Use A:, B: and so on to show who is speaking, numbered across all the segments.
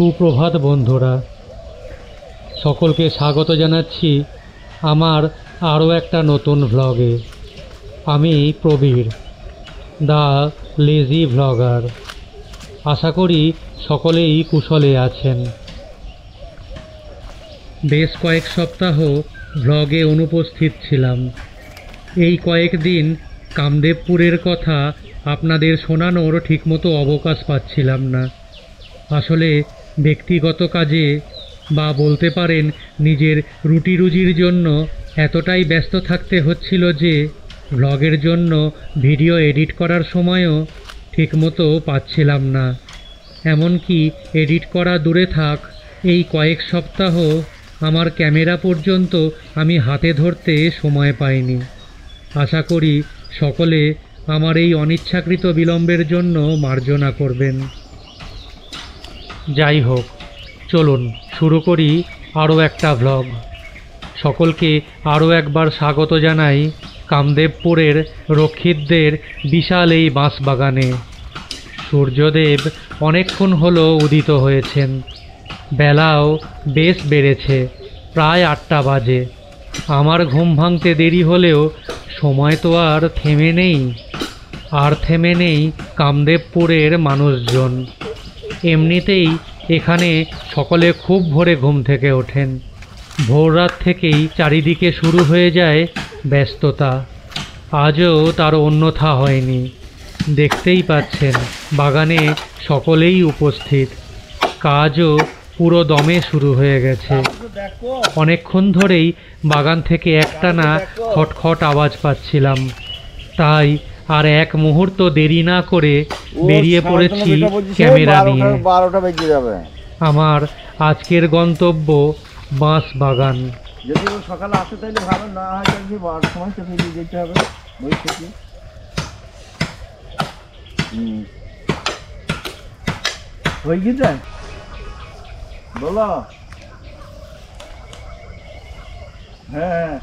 A: সুপ্রভাত বন্ধুরা, সকলকে স্বাগত জানাচ্ছি আমার আরও একটা নতুন ভ্লগে। আমি প্রবীর, দ্য লেজি ভ্লগার। আশা করি সকলেই কুশলে আছেন। বেশ কয়েক সপ্তাহ ভ্লগে অনুপস্থিত ছিলাম। এই কয়েকদিন কামদেবপুরের কথা আপনাদের শোনানোর ঠিকমতো অবকাশ পাচ্ছিলাম না। আসলে ব্যক্তিগত কাজে বা বলতে পারেন নিজের রুটি রুজির জন্য এতটাই ব্যস্ত থাকতে হচ্ছিল যে ভ্লগের জন্য ভিডিও এডিট করার সময়ও ঠিকমতো পাচ্ছিলাম না। এমনকি এডিট করা দূরে থাক, এই কয়েক সপ্তাহ আমার ক্যামেরা পর্যন্ত আমি হাতে ধরতে সময় পাইনি। আশা করি সকলে আমার এই অনিচ্ছাকৃত বিলম্বের জন্য মার্জনা করবেন। যাই হোক, চলুন শুরু করি আরও একটা ভ্লগ। সকলকে আরও একবার স্বাগত জানাই কামদেবপুরের রক্ষিতদের বিশাল এই বাঁশবাগানে। সূর্যদেব অনেকক্ষণ হলো উদিত হয়েছেন, বেলাও বেশ বেড়েছে, প্রায় 8টা বাজে। আমার ঘুম ভাঙতে দেরি হলেও সময় তো আর থেমে নেই, আর থেমে নেই কামদেবপুরের মানুষজন। এমনিতেই এখানে সকলে খুব ভোরে ঘুম থেকে ওঠেন। ভোর রাত থেকেই চারিদিকে শুরু হয়ে যায় ব্যস্ততা। আজও তার অন্যথা হয়নি। দেখতেই পাচ্ছেন বাগানে সকলেই উপস্থিত। কাজও পুরো দমে শুরু হয়ে গেছে। অনেকক্ষণ ধরেই বাগান থেকে একটানা খটখট আওয়াজ পাচ্ছিলাম, তাই আর এক মুহূর্ত দেরি না করে বেরিয়ে পড়েছি ক্যামেরা নিয়ে। আমার আজকের গন্তব্য বাঁশবাগান।
B: যদি সকালে আসে তাহলে ভালো, না হয় তাহলে 12টার সময় তো বেরিয়ে যেতে হবে বই থেকে। হয়ে গেছে বলো। হ্যাঁ,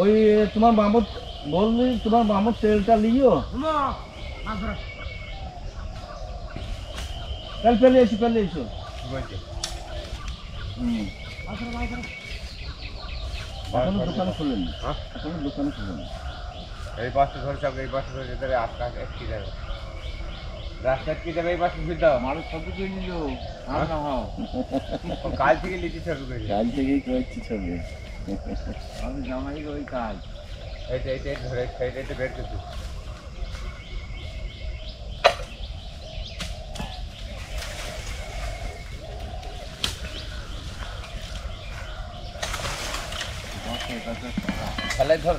B: ওই তোমার মামুদ বললি, তোমার মামুদ তেলটা লিও। কাল পেলে এসো দোকানে খুলেন, দোকানে খুলেন।
C: এই বাসটা ধরে যাবে, এই বাসটা ধরে যেতে রাস্তা কি যাবে, রাস্তা কি যাবে, এই বাসটা ধরে দাও।
B: মানুষ ছবি করে নিল।
C: কাল থেকে লিখি ছবি করে,
B: কাল থেকেই করছি ছবি। আমি জামাই ওই কাজ
C: এইটা ধরে সেইটা বের করছি।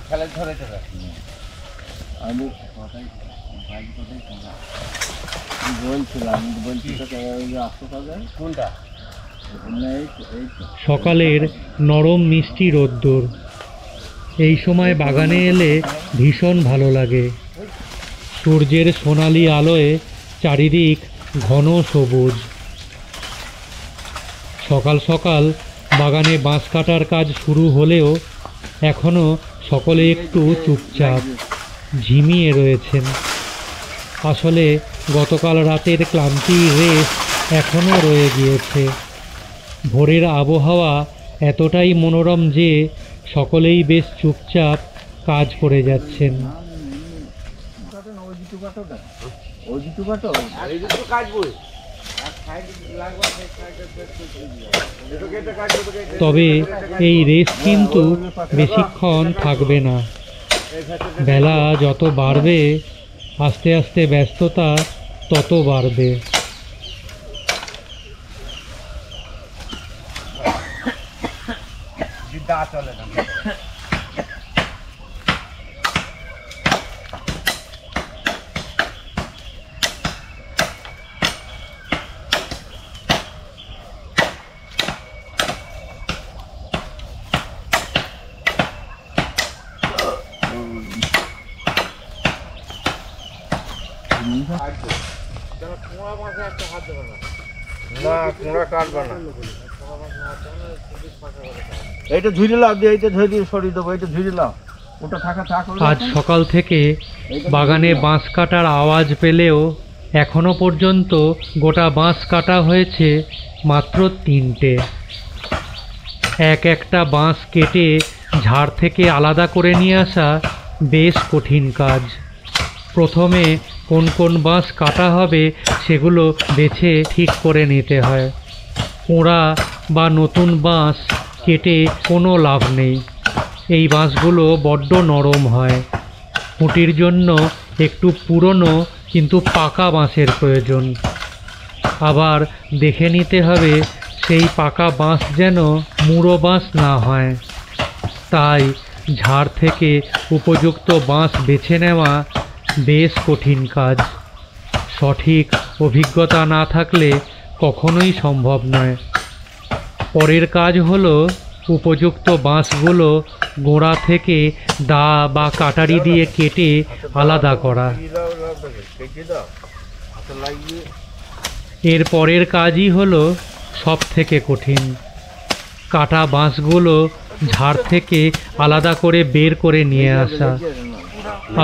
C: খেলে ধরে আমি বলছিলাম কোনটা।
A: সকালের নরম মিষ্টি রোদ্দুর এই সময় বাগানে এলে ভীষণ ভালো লাগে। সূর্যের সোনালি আলোয় চারিদিক ঘন সবুজ। সকাল সকাল বাগানে বাঁশ কাটার কাজ শুরু হলেও এখনও সকলে একটু চুপচাপ ঝিমিয়ে রয়েছেন। আসলে গতকাল রাতের ক্লান্তির রেশ এখনও রয়ে গিয়েছে। ভোরের আবহাওয়া এতটাই মনোরম যে সকলেই বেশ চুপচাপ কাজ করে যাচ্ছেন। তবে এই রেস কিন্তু বেশিক্ষণ থাকবে না। বেলা যত বাড়বে আস্তে আস্তে ব্যস্ততা তত বাড়বে।
B: এইটা ধুইরে লাও দিয়ে, এইটা ধুই দিয়ে সরিয়ে দেবো, এইটা ধুইরে লাও। ওটা থাকা থাক।
A: আজ সকাল থেকে বাগানে বাঁশ কাটার আওয়াজ পেলেও এখনো পর্যন্ত গোটা বাঁশ কাটা হয়েছে মাত্র 3টে। একটা বাঁশ কেটে ঝাড় থেকে আলাদা করে নিয়ে আসা বেশ কঠিন কাজ। প্রথমে কোন কোন বাঁশ কাটা হবে সেগুলো বেছে ঠিক করে নিতে হয়। পোড়া বা নতুন বাঁশ কেটে কোনো লাভ নেই। এই বাঁশগুলো বড্ড নরম হয়। খুঁটির জন্য একটু পুরনো কিন্তু পাকা বাঁশের প্রয়োজন। আবার দেখে নিতে হবে সেই পাকা বাঁশ যেন মুড়ো বাঁশ না হয়। তাই ঝাড় থেকে উপযুক্ত বাঁশ বেছে নেওয়া বেশ কঠিন কাজ। সঠিক অভিজ্ঞতা না থাকলে কখনোই সম্ভব নয়। পরের কাজ হলো উপযুক্ত বাঁশগুলো গোড়া থেকে দা বা কাটারি দিয়ে কেটে আলাদা করা। এর পরের কাজই হলো সব থেকে কঠিন, কাটা বাঁশগুলো ঝাড় থেকে আলাদা করে বের করে নিয়ে আসা।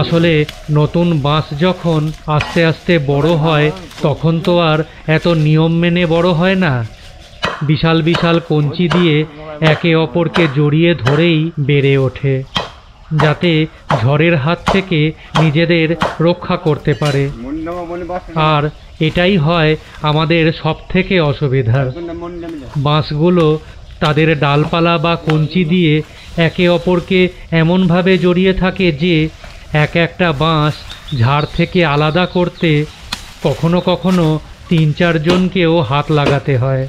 A: আসলে নতুন বাঁশ যখন আস্তে আস্তে বড় হয় তখন তো আর এত নিয়ম মেনে বড় হয় না। বিশাল বিশাল কঞ্চি দিয়ে একে অপরকে জড়িয়ে ধরেই বেড়ে ওঠে, যাতে ঝড়ের হাত থেকে নিজেদের রক্ষা করতে পারে। আর এটাই হয় আমাদের সব থেকে অসুবিধার। বাঁশগুলো তাদের ডালপালা বা কঞ্চি দিয়ে একে অপরকে এমনভাবে জড়িয়ে থাকে যে একটা বাঁশ ঝাড় থেকে আলাদা করতে কখনো কখনো 3-4 জনকেও হাত লাগাতে হয়।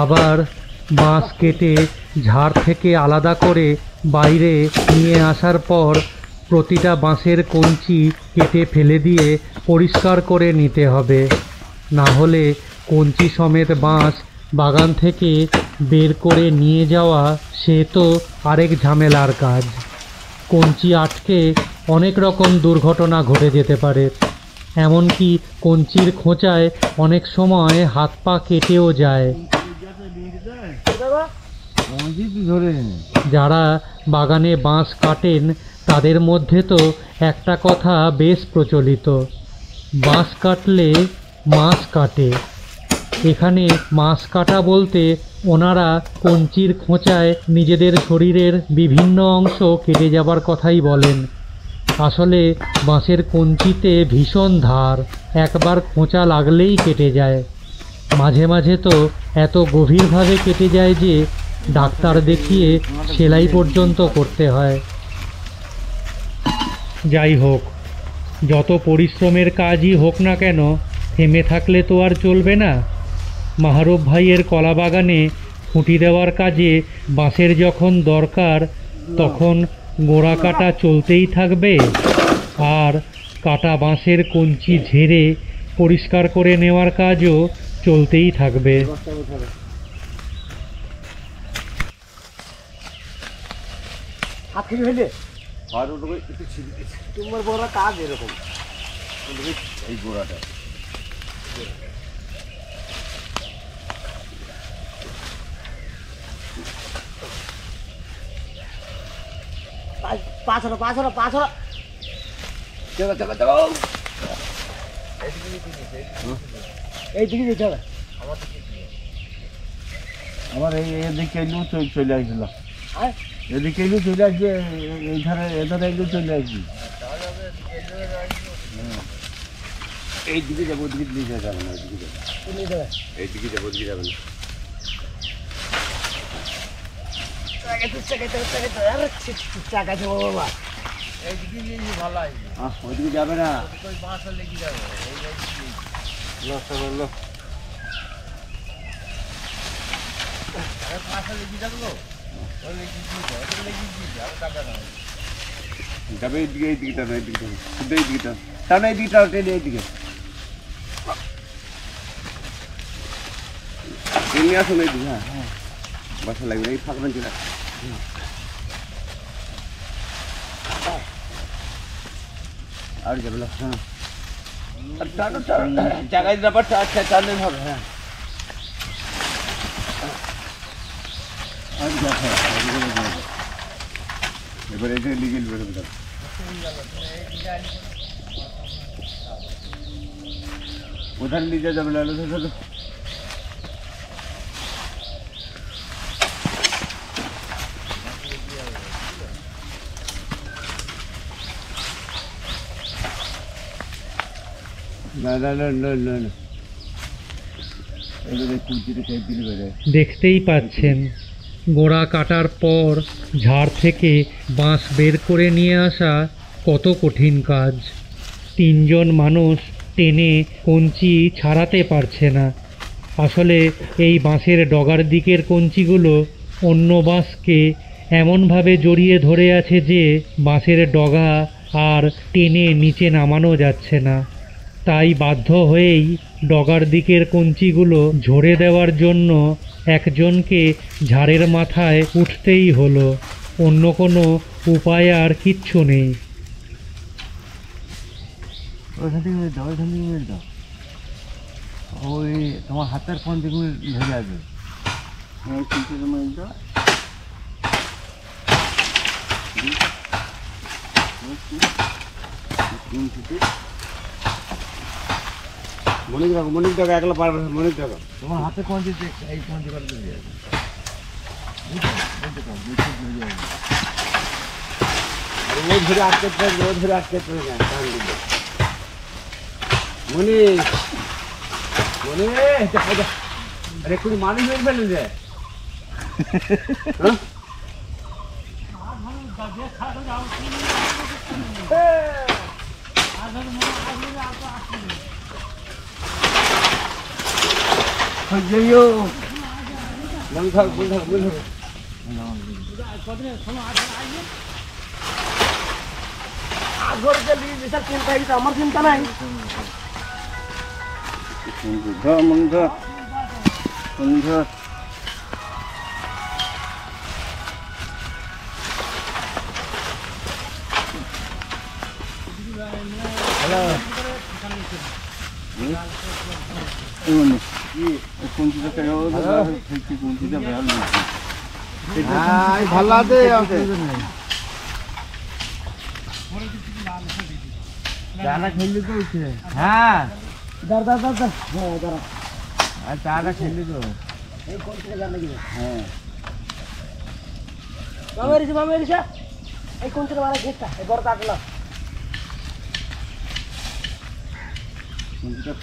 A: আবার বাঁশ কেটে ঝাড় থেকে আলাদা করে বাইরে নিয়ে আসার পর প্রতিটা বাঁশের কঞ্চি কেটে ফেলে দিয়ে পরিষ্কার করে নিতে হবে। না হলে কঞ্চি সমেত বাঁশ বাগান থেকে বের করে নিয়ে যাওয়া সে তো আরেক ঝামেলার কাজ। কঞ্চি আটকে অনেক রকম দুর্ঘটনা ঘটে যেতে পারে। এমনকি কঞ্চির খোঁচায় অনেক সময় হাত পা কেটেও যায়। যারা বাগানে বাঁশ কাটেন তাদের মধ্যে তো একটা কথা বেশ প্রচলিত, বাঁশ কাটলে মাছ কাটে। এখানে মাছ কাটা বলতে ওনারা কঞ্চির খোঁচায় নিজেদের শরীরের বিভিন্ন অংশ কেটে যাবার কথাই বলেন। আসলে বাঁশের কঞ্চিতে ভীষণ ধার, একবার খোঁচা লাগলেই কেটে যায়। মাঝে মাঝে তো এত গভীরভাবে কেটে যায় যে ডাক্তার দেখিয়ে সেলাই পর্যন্ত করতে হয়। যাই হোক, যত পরিশ্রমের কাজই হোক না কেন, থেমে থাকলে তো আর চলবে না। মাহরুব ভাইয়ের কলা বাগানে খুঁটি দেওয়ার কাজে বাঁশের যখন দরকার তখন গোড়া কাটা চলতেই থাকবে, আর কাটা বাঁশের কঞ্চি ঝেড়ে পরিষ্কার করে নেওয়ার কাজও চলতেই থাকবে।
B: তোমার বড় কাজ এরকম
C: এই গোড়াটা
B: পাঁচশো এইদিকে যেতে হবে। আমার এদিকে এলেও চলে আসছিল, এদিকে এলেও চলে আসবে, এইখানে এধারে এলেও চলে আসবি।
C: এইদিকে যাবো, ওদিকে নিয়ে যাবে না, ওইদিকে যাবে, এইদিকে যাবো, ওদিকে যাবে না। ওইদিকে যাবে না, যাবে এইদিকে, এইদিকে টানো, এইদিকে টানো, শুধু এইদিকে টানো, টানো এইদিকে টানো, টেনে এইদিকে টেনে আসুন এইদিকে। হ্যাঁ হ্যাঁ, বসা লাগবে, এই ফাঁকা বেঞ্চে রাখ। আর যাবে না, হ্যাঁ জায়গায় ব্যাপারটা আচ্ছা টানলেন হবে। হ্যাঁ আর এবার এই যে লিগেল বেরোবে ওধার নিয়ে যাবে লালু চলো না না না না না না এবারে কুচিতে খেয়ে দিলে বেড়ে
A: দেখতেই পাচ্ছেন গোড়া কাটার পর ঝাড় থেকে বাঁশ বের করে নিয়ে আসা কত কঠিন কাজ। 3 জন মানুষ টেনে কঞ্চি ছাড়াতে পারছে না। আসলে এই বাঁশের ডগার দিকের কঞ্চিগুলো অন্য বাঁশকে এমনভাবে জড়িয়ে ধরে আছে যে বাঁশের ডগা আর টেনে নিচে নামানো যাচ্ছে না। তাই বাধ্য হয়েই ডগার দিকের কঞ্চিগুলো ঝরে দেওয়ার জন্য একজনকে ঝাড়ের মাথায় উঠতেই হলো। অন্য কোনো উপায় আর কিচ্ছু নেই।
B: ওইখান থেকে মেরে দাও, ওইখান থেকে মেরে দাও। ওই তোমার হাতের কোন দিকে ধরে আসবে। হ্যাঁ ঠিক আছে মেরে দাও।
C: মনিক দেখো একলা পারবে মনিক দেখো
B: তোমার হাতে কোন দিকে এই কোন দিকে ধরে আসবে।
C: ও ধরে আটকে থাকবে ও ধরে আটকে থাকবে না কান দিবে মনি মনি আরে কোন মানুষ হয়ে ফেলে রে
B: হইও
C: মন থাক বল
B: আগরকে লিয়ে যেটা চিন্তা এটা আমার চিন্তা নাই।
C: মন ধর
B: হ্যালো
C: ভালো আছে
B: চাটা খেললি তো হ্যাঁ দাঁড়া চাটা খেললি তো
C: হ্যাঁ
B: এই কোন থেকে মারা গেটটা এই বড় কাটলা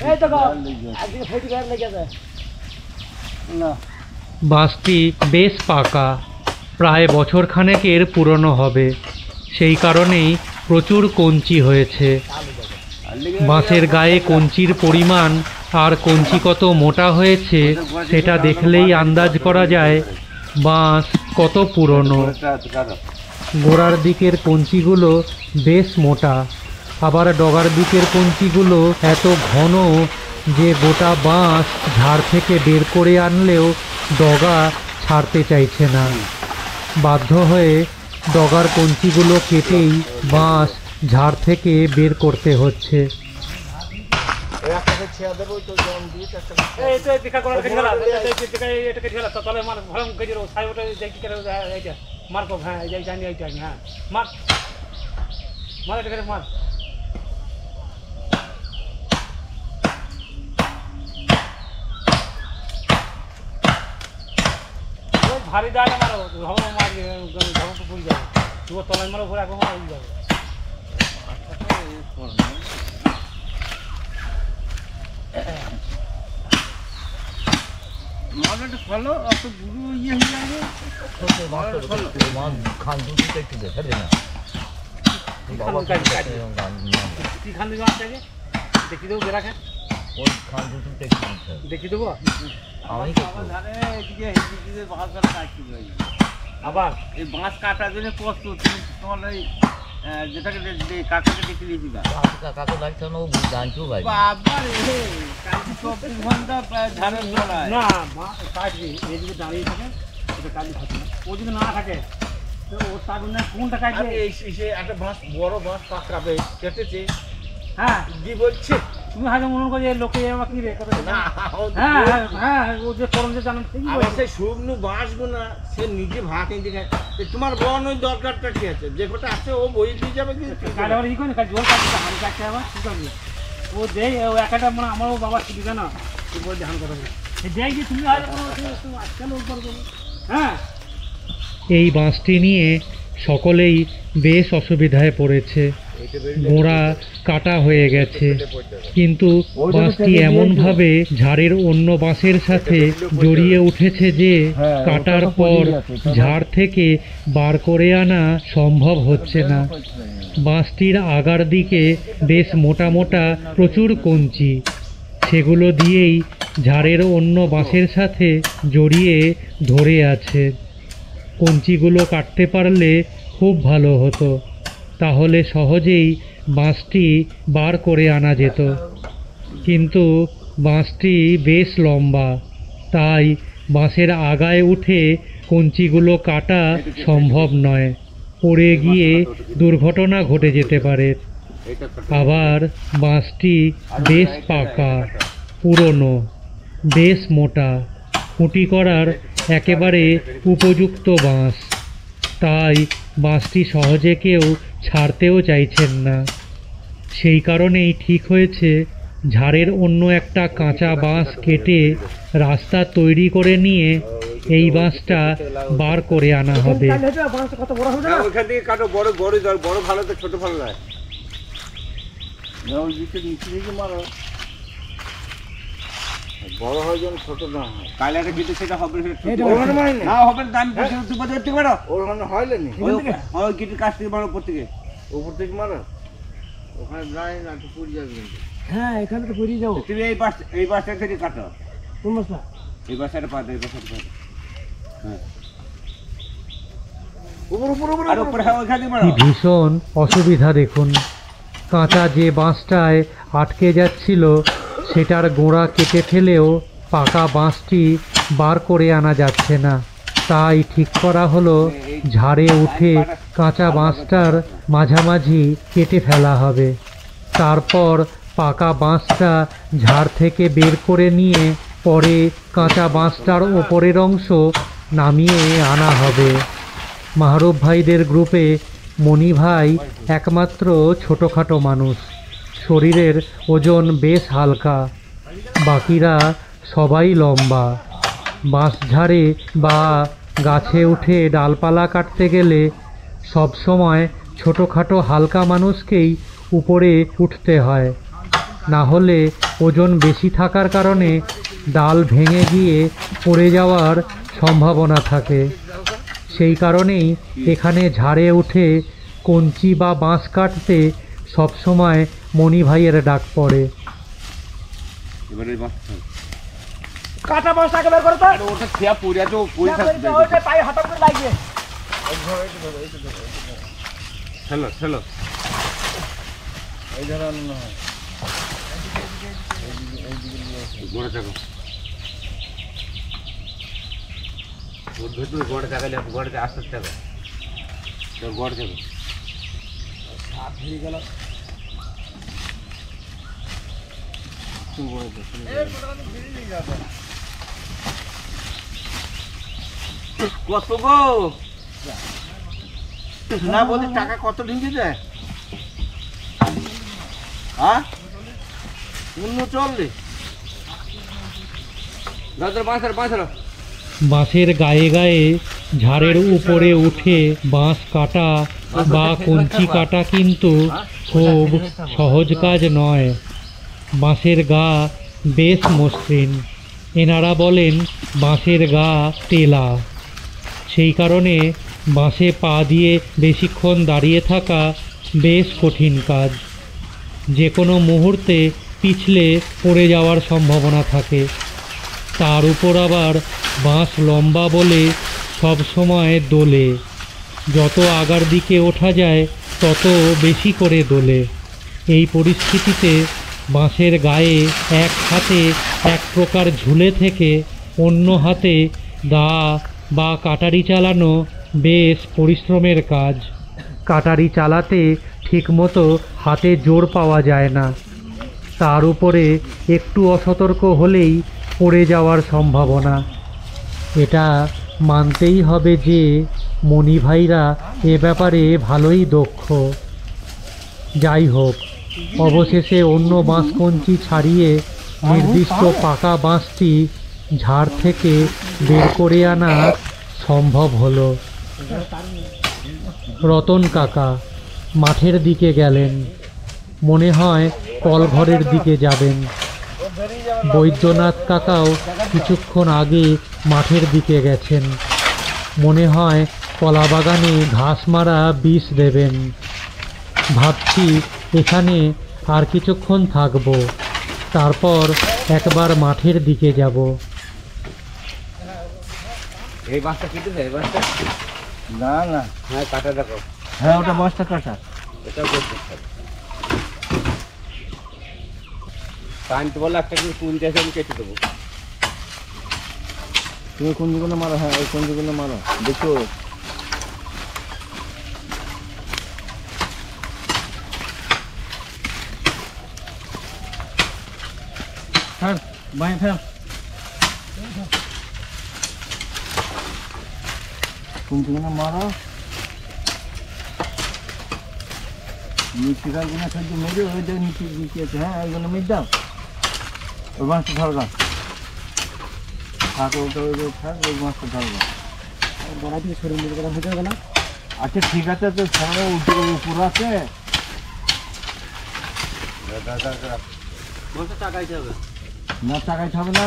B: এই তো একদিকে ফেটি গাড়ি লেগে যায় না।
A: বাঁশটি বেশ পাকা, প্রায় বছরখানেকের পুরনো হবে। সেই কারণেই প্রচুর কঞ্চি হয়েছে। বাঁশের গায়ে কঞ্চির পরিমাণ আর কঞ্চি কত মোটা হয়েছে সেটা দেখলেই আন্দাজ করা যায় বাঁশ কত পুরনো। গোড়ার দিকের কঞ্চিগুলো বেশ মোটা, আবার ডগার দিকের কঞ্চিগুলো এত ঘন যে গোটা বাঁশ ঝাড় থেকে বের করে আনলেও ডগা ছাড়তে চাইছে না। বাধ্য হয়ে ডগার কঞ্চিগুলো কেটেই বাঁশ ঝাড় থেকে বের করতে হচ্ছে।
D: ভারী দাঁড়ে মারো ধর্ম মারবে ধর্ম পুল যাবে তুই তলায় মারো ঘুরে একবার মারা যাবে
B: ফলো অত বুড়ো ইয়ে হয়ে যাবে খান দুটো একটু দেখে দে না
D: কি খান দিবে আসতে দেখি দেবো বেড়াকে
B: ওই খান দুটো একটু
D: দেখি দেবো
B: আমি
D: আবার
B: এই বাঁশ কাটার জন্য কষ্ট তোমার ওই যেটাকে কাকাকে দেখে দিয়েছি কাকা লাগছে না ও জানছো ভাই বাবা রে 24 ঘন্টা ধারে
D: না কাটবি এই যদি দাঁড়িয়ে থাকে এটা কাটবি থাকে না ও যদি না থাকে তো ওর তার জন্য কোনটা কাটবে
B: এই একটা বাঁশ বড় বাঁশ পাকড়াবে কেটেছে
D: হ্যাঁ
B: দি বলছে
D: তুমি হয়তো মনে করো যে লোকে আমার কি রে হ্যাঁ হ্যাঁ হ্যাঁ ও যে করম যে জানেন ঠিক
B: আবার সেই শুকনো বাঁশগুলো সে নিজে ভাত এনে খায় তোমার বন ওই দরকারটা কি আছে যে কোটা আছে ও বই দিয়ে যাবে কি
D: কাল আবার ই করে কাল জোর কাটতে হাম কাটতে আবার কি করবে ও দেই ও একটা মানে আমারও বাবা সুবিধা না তুই বল ধান করবে দেই যে তুমি হয়তো কোনো আজকাল ও করবে হ্যাঁ।
A: এই বাঁশটি নিয়ে সকলেই বেশ অসুবিধায় পড়েছে। গোড়া কাটা হয়ে গেছে, কিন্তু বাঁশটি এমনভাবে ঝাড়ের অন্য বাঁশের সাথে জড়িয়ে উঠেছে যে কাটার পর ঝাড় থেকে বার করে আনা সম্ভব হচ্ছে না। বাঁশটির আগার দিকে বেশ মোটা মোটা প্রচুর কঞ্চি, সেগুলো দিয়েই ঝাড়ের অন্য বাঁশের সাথে জড়িয়ে ধরে আছে। কঞ্চিগুলো কাটতে পারলে খুব ভালো হতো, তাহলে সহজেই বাঁশটি বার করে আনা যেত। কিন্তু বাঁশটি বেশ লম্বা, তাই বাঁশের আগায় উঠে কঞ্চিগুলো কাটা সম্ভব নয়। পড়ে গিয়ে দুর্ঘটনা ঘটে যেতে পারে। আবার বাঁশটি বেশ পাকা, পুরনো, বেশ মোটা, খুঁটি করার একেবারে উপযুক্ত বাঁশ, তাই বাঁশটি সহজে কেউ ছাড়তেও চাইছেন না। সেই কারণেই ঠিক হয়েছে ঝাড়ের অন্য একটা কাঁচা বাঁশ কেটে রাস্তা তৈরি করে নিয়ে এই বাঁশটা বার করে আনা হবে।
C: ওইখান থেকে কাটো, বড় বড় বড় ভালো তো ছোট ভালো নয়। বড় হয় যেন ছোট না হয়।
B: কালারে কিন্তু সেটা হবে
C: না
B: হবে না, আমি তুই বলতে দেখতে পারো
C: ওখানে হয় না,
B: ওই গিটের কাছ থেকে বড় উপর থেকে
C: মারো, ওখানে যায় না তো পুড়ে যাবে কিন্তু।
D: হ্যাঁ এখানে তো পুড়িয়ে যাবো।
B: তুমি এই বাসটা থেকে কাটো,
D: কোন মাছটা?
B: এই বাসাটা পাতে, এই বাসাটা পাতে, হ্যাঁ আর উপরে ওইখান থেকে মারো।
A: কি ভীষণ অসুবিধা দেখুন! কাঁচা যে বাঁশটায় আটকে যাচ্ছিল সেটার গোড়া কেটে ফেলেও পাকা বাঁশটি বার করে আনা যাচ্ছে না। তাই ঠিক করা হলো ঝাড়ে উঠে কাঁচা বাঁশটার মাঝামাঝি কেটে ফেলা হবে। তারপর পাকা বাঁশটা ঝাড় থেকে বের করে নিয়ে পরে কাঁচা বাঁশটার ওপরের অংশ নামিয়ে আনা হবে। মাহরুব ভাইদের গ্রুপে মণি ভাই একমাত্র ছোটোখাটো মানুষ, শরীরের ওজন বেশ হালকা, বাকিরা সবাই লম্বা। বাঁশঝাড়ে বা গাছে উঠে ডালপালা কাটতে গেলে সবসময় ছোটোখাটো হালকা মানুষকেই উপরে উঠতে হয়, না হলে ওজন বেশি থাকার কারণে ডাল ভেঙে গিয়ে পড়ে যাওয়ার সম্ভাবনা থাকে। সেই কারণেই এখানে ঝাড়ে উঠে কঞ্চি বা বাঁশ কাটতে সবসময় মণি ভাইয়ের ডাক পড়ে।
C: এবারে
D: কাটা বাঁশটাকে বের করো তো।
C: ওটা খেয়া পুড়ে তো পুড়ে থাকবে।
D: ওইটা পায়ে হঠাৎ করে লাগিয়ে
C: চলো চলো,
B: এই ধরনের না হয়
C: গোড়া থাকো, ওর ভেতরে গোড়া থাকলে গোড়াতে আস্তে আস্তে থাকো, তোর গোড়া থাকো
D: হাত ধরে গেল।
B: কত গো না বলতে টাকা কত ঢুকে যায়? হ্যাঁ 39
A: বাঁশের গায়ে গায়ে ঝাড়ের উপরে উঠে বাঁশ কাটা বা কঞ্চি কাটা কিন্তু খুব সহজ কাজ নয়। বাঁশের গা বেশ মসৃণ, এনারা বলেন বাঁশের গা টেলা। সেই কারণে বাঁশে পা দিয়ে বেশিক্ষণ দাঁড়িয়ে থাকা বেশ কঠিন কাজ। যে কোনো মুহূর্তে পিছলে পড়ে যাওয়ার সম্ভাবনা থাকে। তার উপর আবার বাঁশ লম্বা বলে সব সময় দোলে, যত আগার দিকে ওঠা যায় তত বেশি করে দোলে। এই পরিস্থিতিতে বাঁশের গায়ে এক হাতে এক প্রকার ঝুলে থেকে অন্য হাতে দা বা কাটারি চালানো বেশ পরিশ্রমের কাজ। কাটারি চালাতে ঠিকমতো হাতে জোর পাওয়া যায় না, তার উপরে একটু অসতর্ক হলেই পড়ে যাওয়ার সম্ভাবনা। এটা মানতেই হবে যে মণি ভাইরা এ ব্যাপারে ভালোই দক্ষ। যাই হোক, অবশেষে অন্য বাঁশ কঞ্চি ছাড়িয়ে নির্দিষ্ট পাকা বাঁশটি ঝাড় থেকে বের করে আনা সম্ভব হলো। রতন কাকা মাঠের দিকে গেলেন, মনে হয় কলঘরের দিকে যাবেন। বৈদ্যনাথ কাকাও কিছুক্ষণ আগে মাঠের দিকে গেছেন, মনে হয় কলা বাগানে ঘাস মারা বিষ দেবেন। ভাবছি এখানে আর কিছুক্ষণ থাকবো, তারপর একবার মাঠের দিকে যাব।
C: এই বাঁশটা কেটেছে, এই বাঁশটা?
B: না না,
C: হ্যাঁ, কাটা দেখো।
B: হ্যাঁ ওটা বাঁশটা কাটা।
C: এটাও করতে হবে। কারেন্ট বলে একটা করে কুঞ্চি আছে, আমি কেটে দেবো।
B: তুমি কুঞ্জিগুলো মারো, হ্যাঁ ওই কুঞ্জিগুলো মারো, দেখো। ফেল বাঁ ফেল, কুঞ্জিগুলো মারো। নিচে গাছগুলো সহ্য মেরে ওই দেখ নিচে নিচে আছে, হ্যাঁ ওইগুলো মেরে দাও। ওই মাছটা ধরবা, থাক ওটা ওই থাক, ওই মাছটা ধরবা। গড়া দিয়ে সরে নিয়ে গেলাম, হয়ে গেল। আচ্ছা ঠিক আছে, তো সামনে উপর আছে না, টাকাইতে হবে না।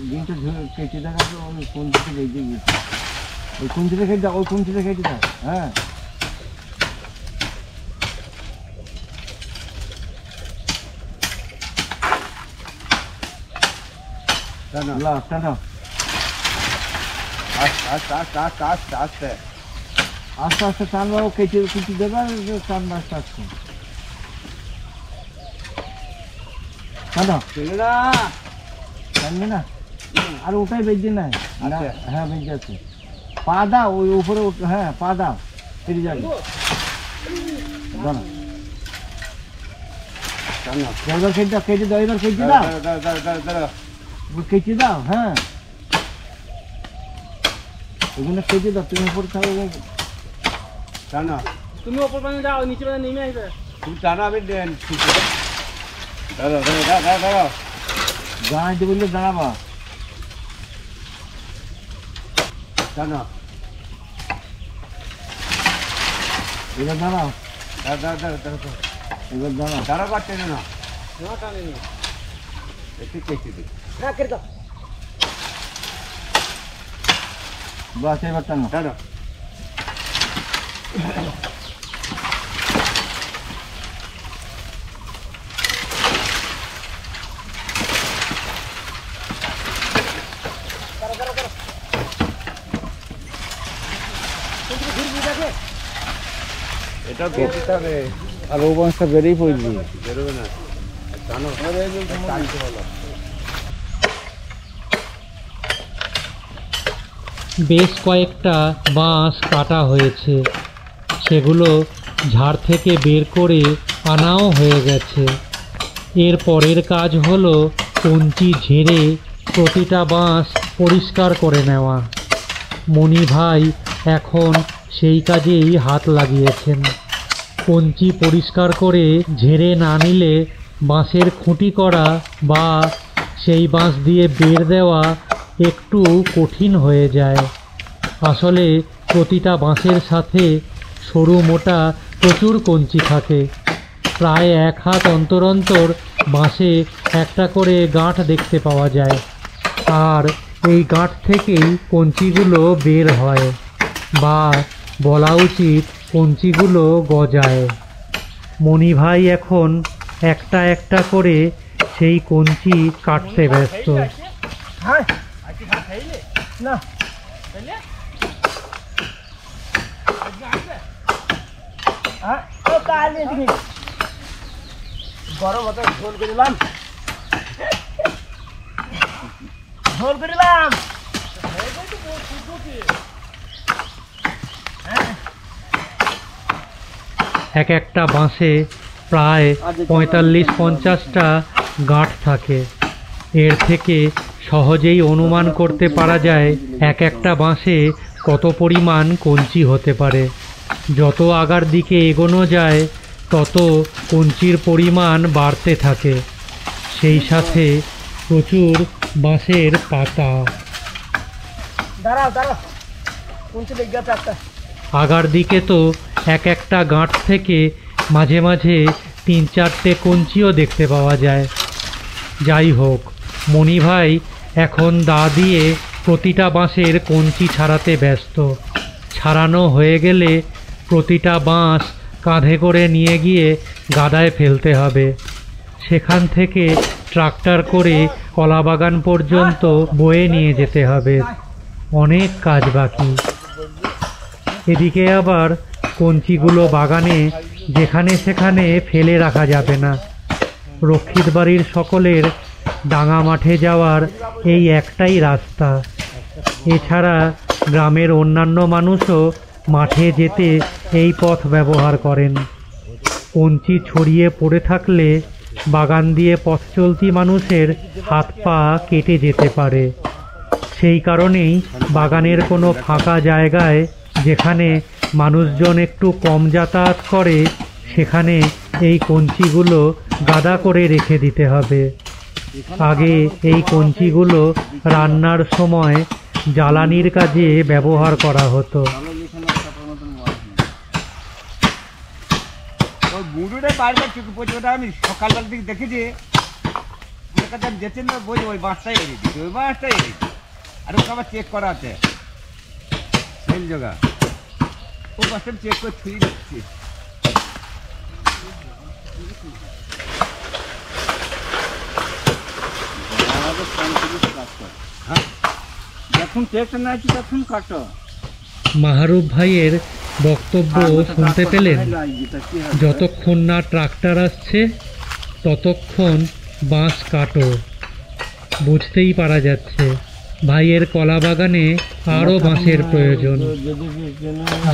B: দিনটা কেটে দেখা ওই কুঞ্চিতে রেখে গিয়েছে, ওই কুঞ্চিতে খেতে দাও, ওই কুঞ্চিতে খেতে দাও। হ্যাঁ আস্তে আস্তে টানবা, ও কেটে কুচি দেবে, টানবা আস্তে আস্তে। টানবে না, আর ওটাই বেঁচে নাই। হ্যাঁ বেঁচে আছে, পা দাও ওই উপরে, হ্যাঁ পা দাও, ফিরে যাবে। এবার কেটে দাও, কেটে দাও, এবার কেটে দাও, কেটে দাও। হ্যাঁ ওইগুলো কেটে দাও, তুমি উপরে থাকো।
C: টানো,
D: তুমি ওপর পানি যাও, নিচে পানি নেমে আসবে।
C: তুমি টানো, আমি দাঁড়াও দাঁড়াও দাঁড়াও,
B: দাঁড়াইতে বললে দাঁড়াবা।
C: টানো,
B: এবার দাঁড়াও,
C: দাঁড়াও দাঁড়াও দাঁড়াও
B: এবার দাঁড়াও।
C: দাঁড়াও, কাটতে না, একটু কেটে দিই।
B: বাস এবার টানো।
C: টানো, এটা কেটে হবে।
B: আর ও বাঁশটা বেরিয়ে পড়বি,
C: বেরোবে না, টানো, টানতে বলো।
A: বেশ কয়েকটা বাঁশ কাটা হয়েছে, সেগুলো ঝাড় থেকে বের করে আনাও হয়ে গেছে। এর পরের কাজ হলো কঞ্চি ঝেড়ে প্রতিটা বাঁশ পরিষ্কার করে নেওয়া। মণি ভাই এখন সেই কাজেই হাত লাগিয়েছেন। কঞ্চি পরিষ্কার করে ঝেড়ে না নিলে বাঁশের খুঁটি করা বা সেই বাঁশ দিয়ে বের দেওয়া একটু কঠিন হয়ে যায়। আসলে প্রতিটা বাঁশের সাথে সরু মোটা প্রচুর কঞ্চি থাকে। প্রায় 1 হাত অন্তর অন্তর বাঁশে একটা করে গাঁট দেখতে পাওয়া যায়, আর এই গাঁট থেকেই কঞ্চিগুলো বের হয়, বা বলা উচিত কঞ্চিগুলো গজায়। মণি ভাই এখন একটা একটা করে সেই কঞ্চি কাটতে ব্যস্ত।
D: না গরম হতো, ঝোল করিলাম, ঝোল করিলাম।
A: এক একটা বাঁশে প্রায় 45-50টা গাঁট থাকে। এর থেকে সহজেই অনুমান করতে পারা যায় এক একটা বাঁশে কত পরিমাণ কঞ্চি হতে পারে। যত আগার দিকে এগোনো যায় তত কঞ্চির পরিমাণ বাড়তে থাকে, সেই সাথে প্রচুর বাঁশের পাতা। আগার দিকে তো এক একটা গাঁট থেকে মাঝে মাঝে 3-4টে কঞ্চিও দেখতে পাওয়া যায়। যাই হোক, মণিভাই এখন দা দিয়ে প্রতিটা বাঁশের কঞ্চি ছাড়াতে ব্যস্ত। ছাড়ানো হয়ে গেলে প্রতিটা বাঁশ কাঁধে করে নিয়ে গিয়ে গাদায় ফেলতে হবে। সেখান থেকে ট্রাক্টর করে কলাবাগান পর্যন্ত বয়ে নিয়ে যেতে হবে। অনেক কাজ বাকি। এদিকে আবার কঞ্চিগুলো বাগানে যেখানে সেখানে ফেলে রাখা যাবে না। রক্ষিত বাড়ির সকলের ডাঙা মাঠে যাওয়ার এই একটাই রাস্তা। এছাড়া গ্রামের অন্যান্য মানুষও মাঠে যেতে এই পথ ব্যবহার করেন। কঞ্চি ছড়িয়ে পড়ে থাকলে বাগান দিয়ে পথ চলতি মানুষের হাত পা কেটে যেতে পারে। সেই কারণেই বাগানের কোনো ফাঁকা জায়গায় যেখানে মানুষজন একটু কম যাতায়াত করে সেখানে এই কঞ্চিগুলো গাদা করে রেখে দিতে হবে। আগে এই কঞ্চিগুলো রান্নার সময় জ্বালানির কাজে ব্যবহার করা হতো।
C: ওই বুড়োটা বারবার চোখে পড়ছে, ওটা আমি সকালবেলার দিকে দেখেছি। ওর কাছে আমি যেতেন না, বলছি ওই বাঁশটাই এনে দিচ্ছি, ওই বাঁশটাই এনে দিচ্ছি। আর ওকে আবার চেক করা আছে সেল জোগা, ও বাঁশটা চেক করে ছুঁয়ে দিচ্ছি।
D: যখন চেকটা না আছে তখন কাটো।
A: মাহারুব ভাইয়ের বক্তব্য শুনতে পেলেন? যতক্ষণ না ট্রাক্টর আসছে ততক্ষণ বাঁশ কাটো। বুঝতেই পারা যাচ্ছে ভাইয়ের কলা বাগানে আরও বাঁশের প্রয়োজন।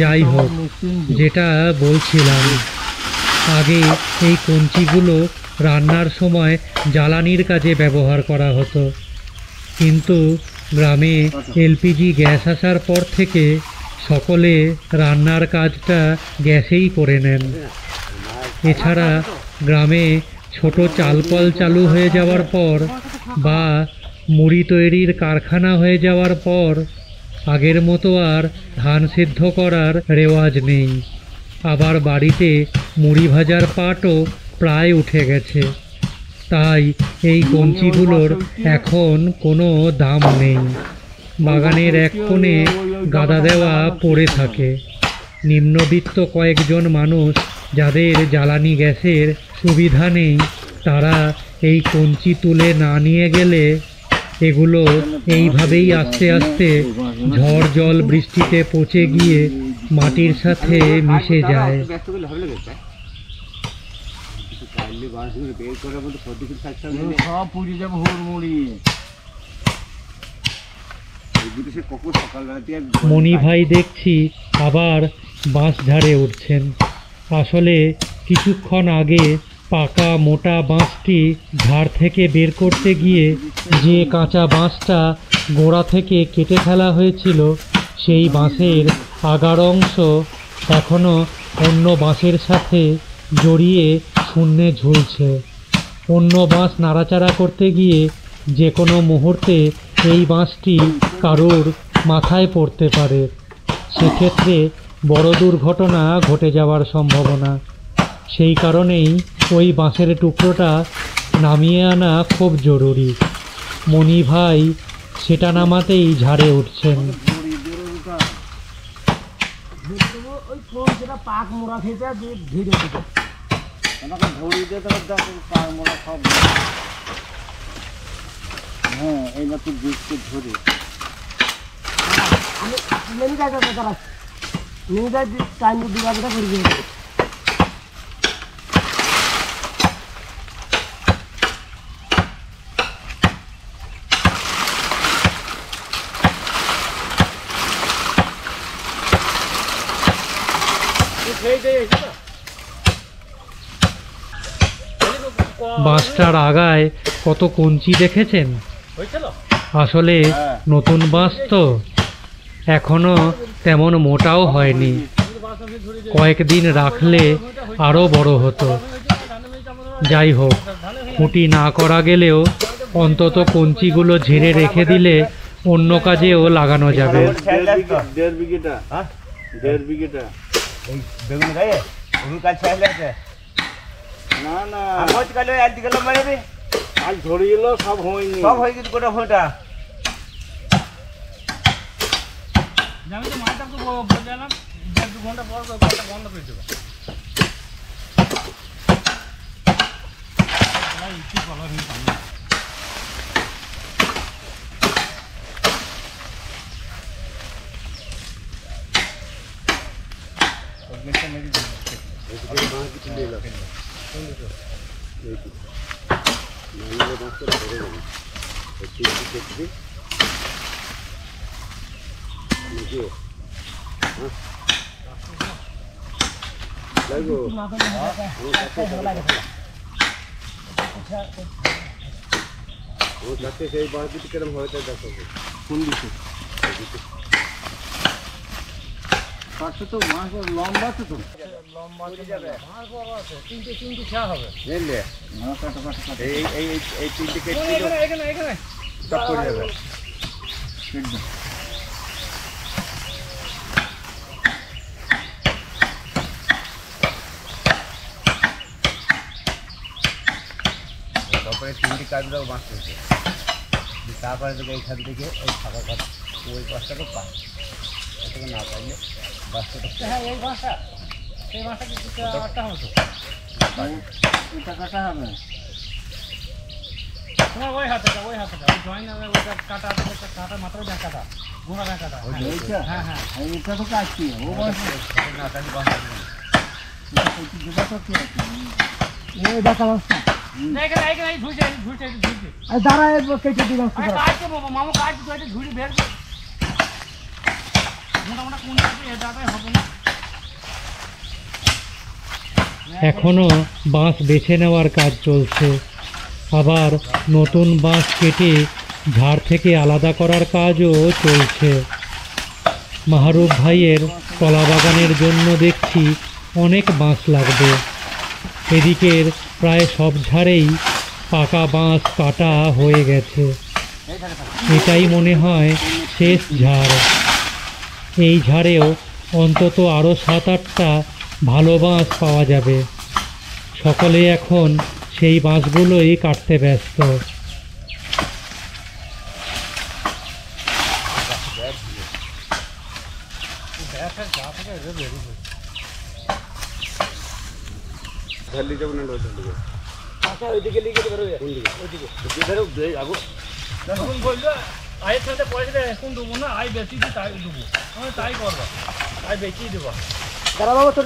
A: যাই হোক, যেটা বলছিলাম, আগে এই কঞ্চিগুলো রান্নার সময় জ্বালানির কাজে ব্যবহার করা হতো, কিন্তু গ্রামে এলপিজি গ্যাস আসার পর থেকে সকলে রান্নার কাজটা গ্যাসেই করে নেন। এছাড়া গ্রামে ছোট চালকল চালু হয়ে যাওয়ার পর বা মুড়ি তৈরির কারখানা হয়ে যাওয়ার পর আগের মতো আর ধান সিদ্ধ করার রেওয়াজ নেই। আবার বাড়িতে মুড়ি ভাজার পাটও প্রায় উঠে গেছে। তাই এই কঞ্চিগুলোর এখন কোনো দাম নেই। বাগানের এক কোণে গাদা দেওয়া পড়ে থাকে। নিম্নবিত্ত কয়েকজন মানুষ যাদের জ্বালানি গ্যাসের সুবিধা নেই, তারা এই কঞ্চি তুলে না নিয়ে গেলে এগুলো এইভাবেই আস্তে আস্তে ঝড় জল বৃষ্টিতে পচে গিয়ে মাটির সাথে মিশে যায়।
D: সব পুড়ে যাবে হুড়মুড়ি।
A: মণি ভাই দেখছি আবার বাঁশ ঝাড়ে উঠছেন। আসলে কিছুক্ষণ আগে পাকা মোটা বাঁশটি ঝাড় থেকে বের করতে গিয়ে যে কাঁচা বাঁশটা গোড়া থেকে কেটে ফেলা হয়েছিল, সেই বাঁশের আগার অংশ এখনও অন্য বাঁশের সাথে জড়িয়ে শূন্যে ঝুলছে। অন্য বাঁশ নাড়াচাড়া করতে গিয়ে যে কোনো মুহূর্তে এই বাঁশটি কারোর মাথায় পড়তে পারে। সেক্ষেত্রে বড় দুর্ঘটনা ঘটে যাওয়ার সম্ভাবনা। সেই কারণেই ওই বাঁশের টুকরোটা নামিয়ে আনা খুব জরুরি। মণি ভাই সেটা নামাতেই ঝাড়ে উঠছেন।
D: পাক মোড়া খেতে ধীরে ধীরে ধরি দিয়ে পাক মোড়া সব। হ্যাঁ, এই না তুই বৃষ্টি ধরে আমি নেমে যাই তারা নেমে যাই টাইম দিবাটা করে দিয়ে
A: বাঁশটার আগায় কত কঞ্চি দেখেছেন? আসলে নতুন বাঁশ তো এখনো তেমন মোটাও হয়নি, কয়েকদিন রাখলে আরও বড় হতো। যাই হোক, খুঁটি না করা গেলেও অন্তত কঞ্চিগুলো ঝেড়ে রেখে দিলে অন্য কাজেও লাগানো যাবে।
C: বেগুন গায়ে কাজ ছেড়ে না না আমার কালে আজ গেল মানে রে আজ ধরে গেল সব হয়নি, সব হয়ে গেছে গোটা ফোঁটা।
D: আমি তো মাছটা তো বলে দিলাম 1-2 ঘন্টা পর কলটা বন্ধ করে দেবো। কি বলো নি পানি
C: সেই বাঁশ কিরম হয়েছে দেখো কোন দিকে পাশে তো মাছ লম্বা আছে তো লম্বা যাবে মাছ বড় আছে তিনটে খেয়া হবে বুঝলে মাছ কাটা এই তিনটে কেটে এখানে সব করে যাবে একদম তারপরে তিনটে কাজটাও বাঁশ করছে তারপরে তোকে এইখান থেকে ওই ফাঁকা কাজ ওই বাঁশটাকে পা এটাকে না পাইলে বাঁশটা হ্যাঁ এই বাঁশটা সেই বাঁশটা কিছু কাটা হতো এটা কাটা হবে তোমার ওই হাতে ওই জয়েন ওইটা কাটা কাটা মাত্র ব্যাগ কাটা গোড়া ব্যাগ কাটা হ্যাঁ হ্যাঁ এটা তো কাটছি ও বাঁশ না তাহলে বাঁশ যেটা তো কি আছে এই দেখা রাস্তা এখানে ঝুলছে দাঁড়ায় কেটে দিলাম কাটছে মামু কাটছে তো এটা ঝুড়ি বের মোটামোটা কোন এটাতে হবে না।
A: এখনো বাঁশ বেছে নেওয়ার কাজ চলছে, আবার নতুন বাঁশ কেটে ঝাড় থেকে আলাদা করার কাজও চলছে। মাহরুব ভাইয়ের কলা বাগানের জন্য দেখছি অনেক বাঁশ লাগবে। এদিকের প্রায় সব ঝাড়েই পাকা বাঁশ কাটা হয়ে গেছে, এটাই মনে হয় শেষ ঝাড়। এই ঝাড়েও অন্তত আরও 7-8টা ভালো বাঁশ পাওয়া যাবে। সকলে এখন সেই বাঁশগুলোই কাটতে ব্যস্ত।
D: আয়ের সাথে পয়সা এখন দেবো না, আয় বেশি দিই তাই দেবো, আমি তাই করবো, আয় বেশি দেবো। দাঁড়া বাবা তোর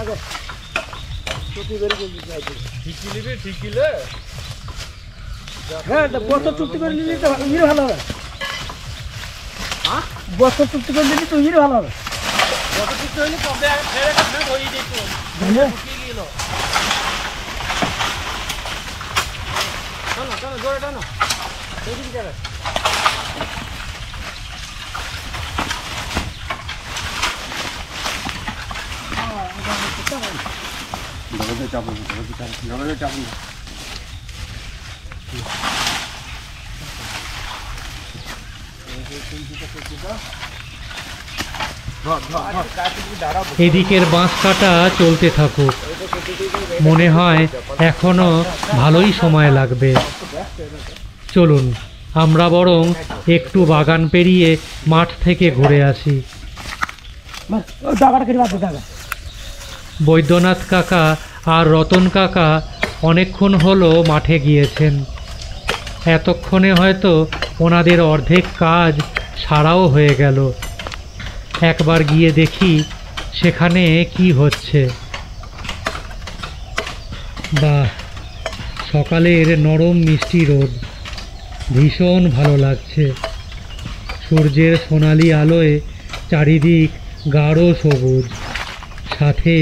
D: আগে ঠিকই নিবি ঠিকিলে হ্যাঁ বছর চুক্তি করে নিবি তো ভালো হবে। হ্যাঁ বছর চুক্তি করে নিবি তো ভালো হবে। বছর চুক্তি হইলে কবে ফেরে হয়ে যেত ঢুকিয়ে গেল। টানো টানো জোরে টানো সেইদিকে যাবে।
A: এদিকের বাঁশ কাটা চলতে থাকুক, মনে হয় এখনো ভালোই সময় লাগবে। চলুন আমরা বরং একটু বাগান পেরিয়ে মাঠ থেকে ঘুরে আসি। বৈদ্যনাথ কাকা আর রতন কাকা অনেকক্ষণ হলো মাঠে গিয়েছেন। এতক্ষণে হয়তো ওনাদের অর্ধেক কাজ সারাও হয়ে গেল। একবার গিয়ে দেখি সেখানে কি হচ্ছে। বাহ, সকালের নরম মিষ্টি রোদ, ভীষণ ভালো লাগছে। সূর্যের সোনালি আলোয় চারিদিক গাঢ় সবুজ, সাথে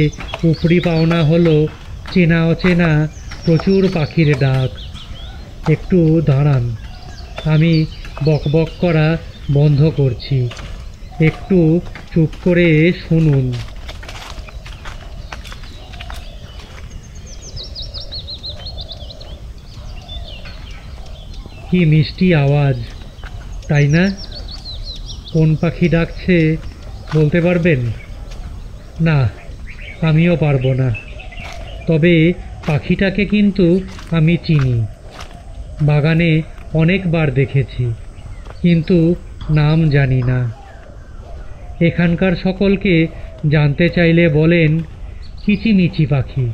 A: উপরি পাওনা হলো চেনা অচেনা প্রচুর পাখির ডাক। একটু দাঁড়ান, আমি বকবক করা বন্ধ করছি, একটু চুপ করে শুনুন। কি মিষ্টি আওয়াজ, তাই না? কোন পাখি ডাকছে বলতে পারবেন? না, আমিও পারবো না। তবে পাখিটাকে কিন্তু আমি চিনি, বাগানে অনেকবার দেখেছি, কিন্তু নাম জানি না। এখানকার সকলকে জানতে চাইলে বলেন কিচিমিচি পাখি।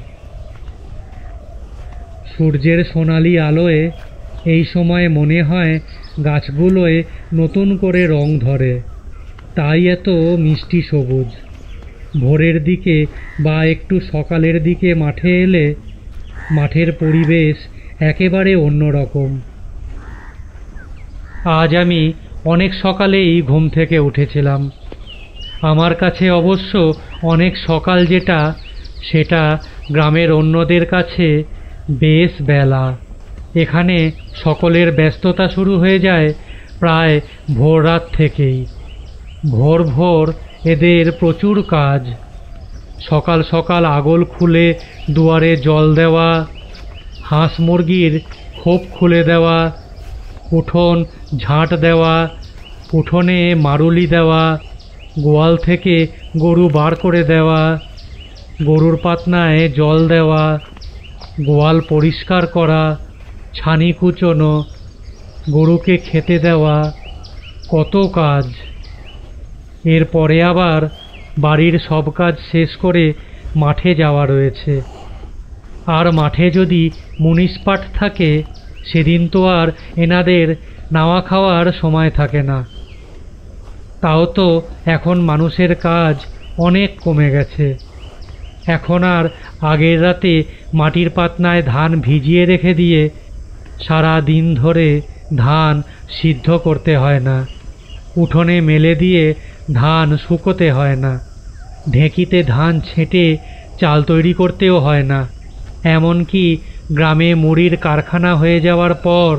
A: সূর্যের সোনালি আলোয় এই সময় মনে হয় গাছগুলোয় নতুন করে রং ধরে, তাই এত মিষ্টি সবুজ। ভোরের দিকে বা একটু সকালের দিকে মাঠে এলে মাঠের পরিবেশ একেবারে অন্যরকম। আজ আমি অনেক সকালেই ঘুম থেকে উঠেছিলাম। আমার কাছে অবশ্য অনেক সকাল যেটা, সেটা গ্রামের অন্যদের কাছে বেশ বেলা। এখানে সকলের ব্যস্ততা শুরু হয়ে যায় প্রায় ভোর রাত থেকেই। ভোর ভোর এদের প্রচুর কাজ। সকাল সকাল আগল খুলে দুয়ারে জল দেওয়া, হাঁস মুরগির খোপ খুলে দেওয়া, উঠোন ঝাঁট দেওয়া, উঠোনে মারুলি দেওয়া, গোয়াল থেকে গরু বার করে দেওয়া, গরুর পাতনায় জল দেওয়া, গোয়াল পরিষ্কার করা, ছানি কুচোনো, গরুকে খেতে দেওয়া, কত কাজ। এরপরে আবার বাড়ির সব কাজ শেষ করে মাঠে যাওয়া রয়েছে। আর মাঠে যদি মুনিশ পাট থাকে, সেদিন তো আর এনাদের নাওয়া খাওয়ার সময় থাকে না। তাও তো এখন মানুষের কাজ অনেক কমে গেছে। এখন আর আগের রাতে মাটির পাতনায় ধান ভিজিয়ে রেখে দিয়ে সারা দিন ধরে ধান সিদ্ধ করতে হয় না, উঠোনে মেলে দিয়ে ধান শুকোতে হয় না, ঢেঁকিতে ধান ছেঁটে চাল তৈরি করতেও হয় না। এমনকি গ্রামে মুড়ির কারখানা হয়ে যাওয়ার পর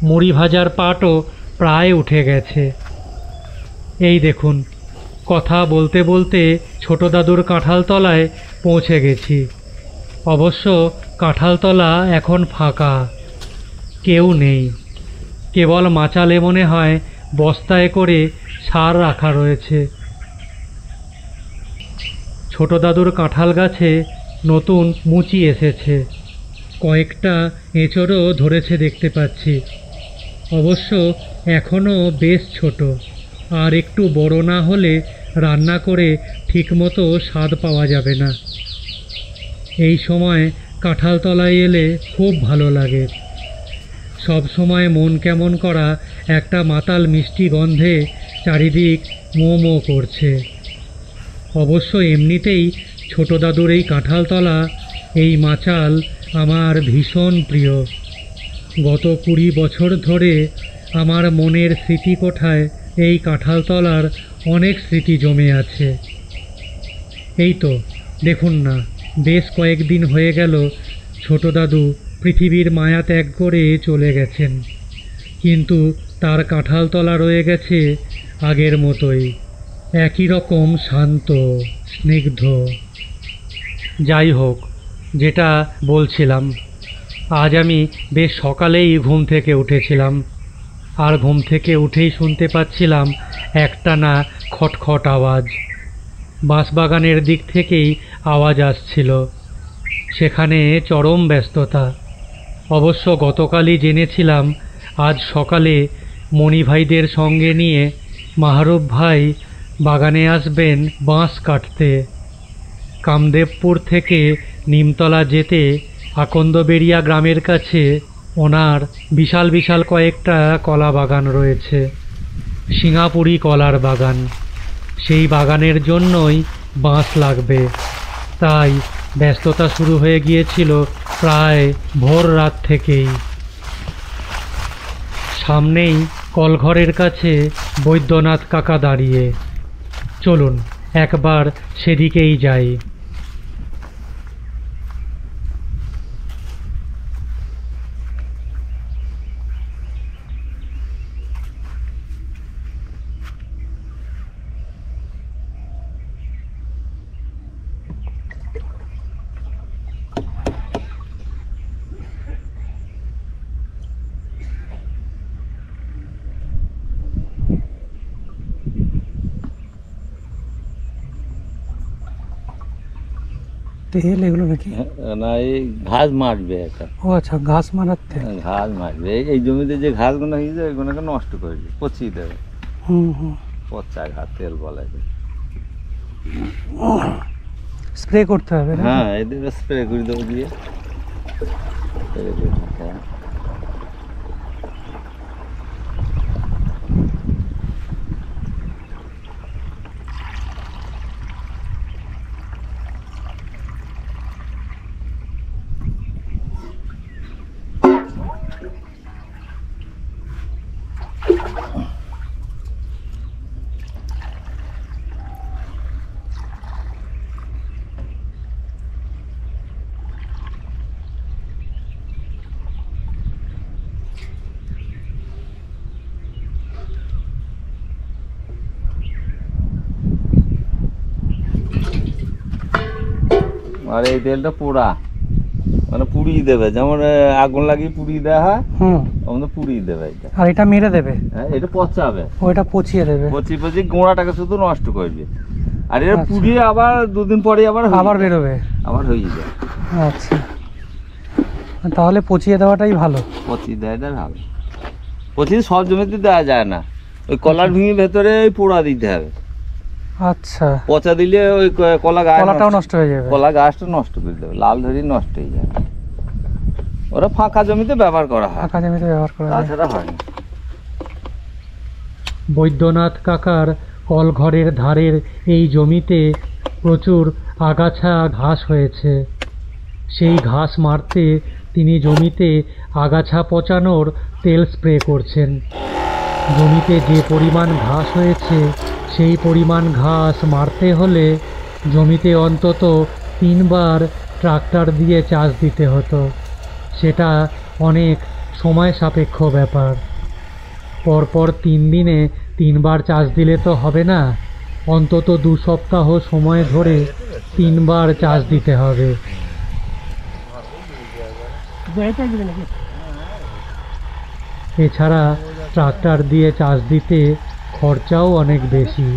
A: মুড়ি ভাজার পাটও প্রায় উঠে গেছে। এই দেখুন, কথা বলতে বলতে ছোট দাদুর কাঁঠালতলায় পৌঁছে গেছি। অবশ্য কাঁঠালতলা এখন ফাঁকা, কেউ নেই। কেবল মাচালে মনে হয় বস্তায় করে সার রাখা রয়েছে। ছোট দাদুর কাঁঠাল গাছে নতুন মুচি এসেছে, কয়েকটা এঁচড়ও ধরেছে দেখতে পাচ্ছি। অবশ্য এখনও বেশ ছোট, আর একটু বড় না হলে রান্না করে ঠিকমতো স্বাদ পাওয়া যাবে না। এই সময় কাঁঠালতলায় এলে খুব ভালো লাগে। সব সময় মন কেমন করা একটা মাতাল মিষ্টি গন্ধে চারিদিক মো মো করছে। অবশ্য এমনিতেই ছোট দাদুর এই কাঁঠালতলা, এই মাচাল আমার ভীষণ প্রিয়। গত 20 বছর ধরে আমার মনের স্মৃতিকোঠায় এই কাঁঠালতলার অনেক স্মৃতি জমে আছে। এই তো দেখুন না, বেশ কয়েকদিন হয়ে গেল ছোট দাদু পৃথিবীর মায়া ত্যাগ করে চলে গেছেন, কিন্তু তার কাঁঠালতলা রয়ে গেছে আগের মতোই, একই রকম শান্ত স্নিগ্ধ। যাই হোক, যেটা বলছিলাম, আজ আমি বেশ সকালেই ঘুম থেকে উঠেছিলাম, আর ঘুম থেকে উঠেই শুনতে পাচ্ছিলাম একটানা খটখট আওয়াজ। বাঁশবাগানের দিক থেকেই আওয়াজ আসছিল। সেখানে চরম ব্যস্ততা। অবশ্য গতকালই জেনেছিলাম আজ সকালে মণি ভাইদের সঙ্গে নিয়ে মাহরুব ভাই বাগানে আসবেন বাঁশ কাটতে। কামদেবপুর থেকে নিমতলা যেতে আকন্দবেড়িয়া গ্রামের কাছে ওনার বিশাল বিশাল কয়েকটা কলা বাগান রয়েছে, সিঙ্গাপুরি কলার বাগান। সেই বাগানের জন্যই বাঁশ লাগবে, তাই ব্যস্ততা শুরু হয়ে গিয়েছিল প্রায় ভোর রাত থেকেই। সামনেই কলঘরের কাছে বৈদ্যনাথ কাকা দাঁড়িয়ে। চলুন একবার সেদিকেই যাই। তেল এগুলো নাকি?
B: না, এই ঘাস মারবে একটা।
A: ও আচ্ছা, ঘাস মারার তেল।
B: ঘাস মারবে, এই জমিতে যে ঘাসগুলো হয়েছে ওইগুলোকে নষ্ট করে দেবে, পচিয়ে দেবে। পচা ঘাস তেল বলা যায়।
A: স্প্রে করতে হবে?
B: হ্যাঁ, এদের স্প্রে করে দেবো দিয়ে স্প্রে করে দিতে হবে। আর এই তেলটা পোড়া, মানে পুড়িয়ে দেবে, যেমন আগুন লাগিয়ে পুড়িয়ে দেওয়া হয়, আমাদের পুড়িয়ে দেবে এটা।
A: আর এটা মেরে দেবে?
B: হ্যাঁ, এটা পচাবে,
A: ওইটা পচিয়ে দেবে,
B: পচিয়ে গোড়াটাকে শুধু নষ্ট করবে। আর এটা পুড়িয়ে আবার দুদিন পরে আবার
A: বেরোবে,
B: আবার হয়ে যাবে।
A: আচ্ছা, তাহলে পচিয়ে দেওয়াটাই ভালো।
B: পচিয়ে দেওয়াটাই ভালো। পচিয়ে সব জমিতে দেওয়া যায় না, ওই কলার ভেঙে ভেতরে ওই পোড়া দিতে হবে।
A: আচ্ছা,
B: পচা দিলে ওই কলাটাও
A: নষ্ট হয়ে যাবে,
B: কলা গাছটা নষ্ট করে দেবে, লাল ধরে নষ্ট হয়ে যাবে। ওরা ফাঁকা জমিতে ব্যবহার করা হয়,
A: ফাঁকা জমিতে ব্যবহার করা হয়,
B: তাছাড়া হয় না।
A: বৈদ্যনাথ কাকার কলঘরের ধারের এই জমিতে প্রচুর আগাছা ঘাস হয়েছে। সেই ঘাস মারতে তিনি জমিতে আগাছা পচানোর তেল স্প্রে করছেন। জমিতে যে পরিমাণ ঘাস হয়েছে সেই পরিমাণ ঘাস মারতে হলে জমিতে অন্তত 3 বার ট্রাক্টর দিয়ে চাষ দিতে হতো। সেটা অনেক সময় সাপেক্ষ ব্যাপার। পরপর 3 দিনে 3 বার চাষ দিলে তো হবে না, অন্তত 2 সপ্তাহ সময় ধরে 3 বার চাষ দিতে হবে। এছাড়া ট্রাক্টর দিয়ে চাষ দিতে খরচাও অনেক বেশি।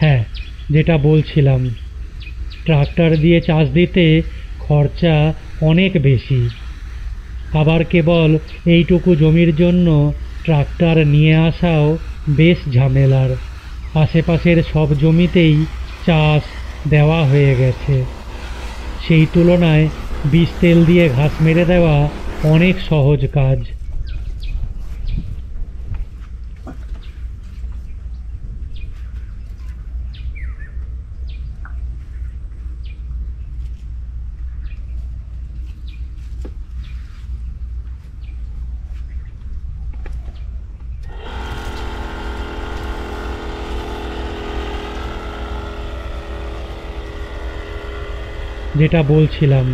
A: হ্যাঁ, যেটা বলছিলাম, ট্রাক্টর দিয়ে চাষ দিতে খরচা অনেক বেশি। আবার কেবল এইটুকু জমির জন্য ট্রাক্টর নিয়ে আসাও বেশ ঝামেলার। আশেপাশের সব জমিতেই চাষ দেওয়া হয়ে গেছে। সেই তুলনায় বিষ তেল দিয়ে ঘাস মেরে দেওয়া অনেক সহজ কাজ। যেটা বলছিলাম,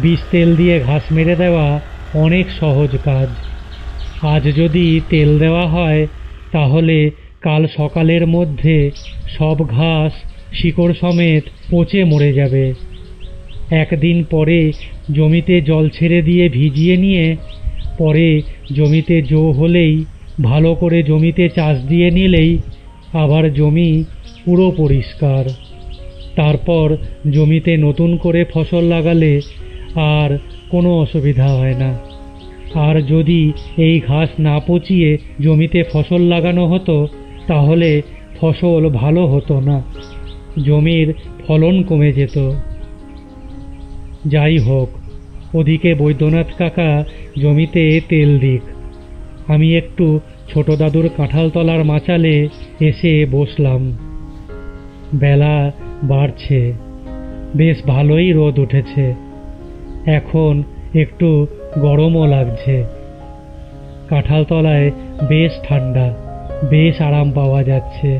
A: বিষ তেল দিয়ে ঘাস মেরে দেওয়া অনেক সহজ কাজ। আজ যদি তেল দেওয়া হয় তাহলে কাল সকালের মধ্যে সব ঘাস শিকড় সমেত পচে মরে যাবে। একদিন পরে জমিতে জল ছেড়ে দিয়ে ভিজিয়ে নিয়ে পরে জমিতে জো হলেই ভালো করে জমিতে চাষ দিয়ে নিলেই আবার জমি পুরো পরিষ্কার। তারপর জমিতে নতুন করে ফসল লাগালে আর কোনো অসুবিধা হয় না। আর যদি এই ঘাস না পচিয়ে জমিতে ফসল লাগানো হতো তাহলে ফসল ভালো হতো না, জমির ফলন কমে যেত। যাই হোক, ওদিকে বৈদ্যনাথ কাকা জমিতে তেল দিক, আমি একটু ছোট দাদুর কাঁঠালতলার মাচালে এসে বসলাম। বেলা বাড়ছে, বেশ ভালোই রোদ উঠেছে। এখন একটু গরমও লাগছে। কাঁঠালতলায় বেশ ঠান্ডা, বেশ আরাম পাওয়া যাচ্ছে।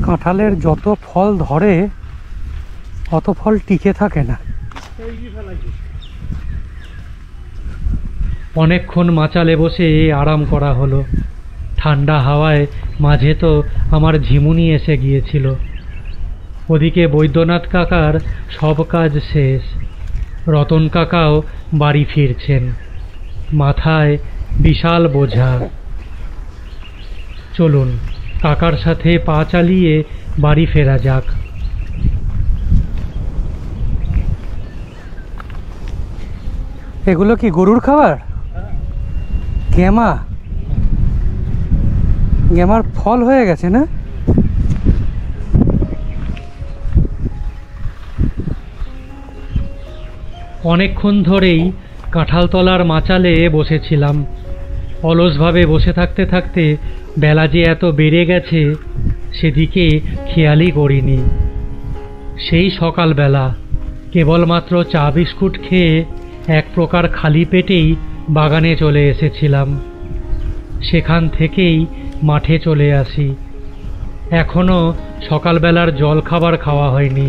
A: কাঁঠালের যত ফল ধরে অত ফল টিকে থাকে না। অনেকক্ষণ মাচালে বসে আরাম করা হলো। ঠান্ডা হাওয়ায় মাঝে তো আমার ঝিমুনি এসে গিয়েছিল। ওদিকে বৈদ্যনাথ কাকার সব কাজ শেষ। রতন কাকাও বাড়ি ফিরছেন, মাথায় বিশাল বোঝা। চলুন কাকার সাথে পা চালিয়ে বাড়ি ফেরা যাক। এগুলো কি গরুর খাবার? গেমার ফল হয়ে গেছে না? অনেকক্ষণ ধরেই কাঁঠালতলার মাচালে বসেছিলাম। অলসভাবে বসে থাকতে থাকতে বেলা যে এত বেড়ে গেছে সেদিকে খেয়ালই করিনি। সেই সকালবেলা কেবলমাত্র চা বিস্কুট খেয়ে এক প্রকার খালি পেটেই বাগানে চলে এসেছিলাম। সেখান থেকেই মাঠে চলে আসি। এখনও সকালবেলার জল খাবার খাওয়া হয়নি।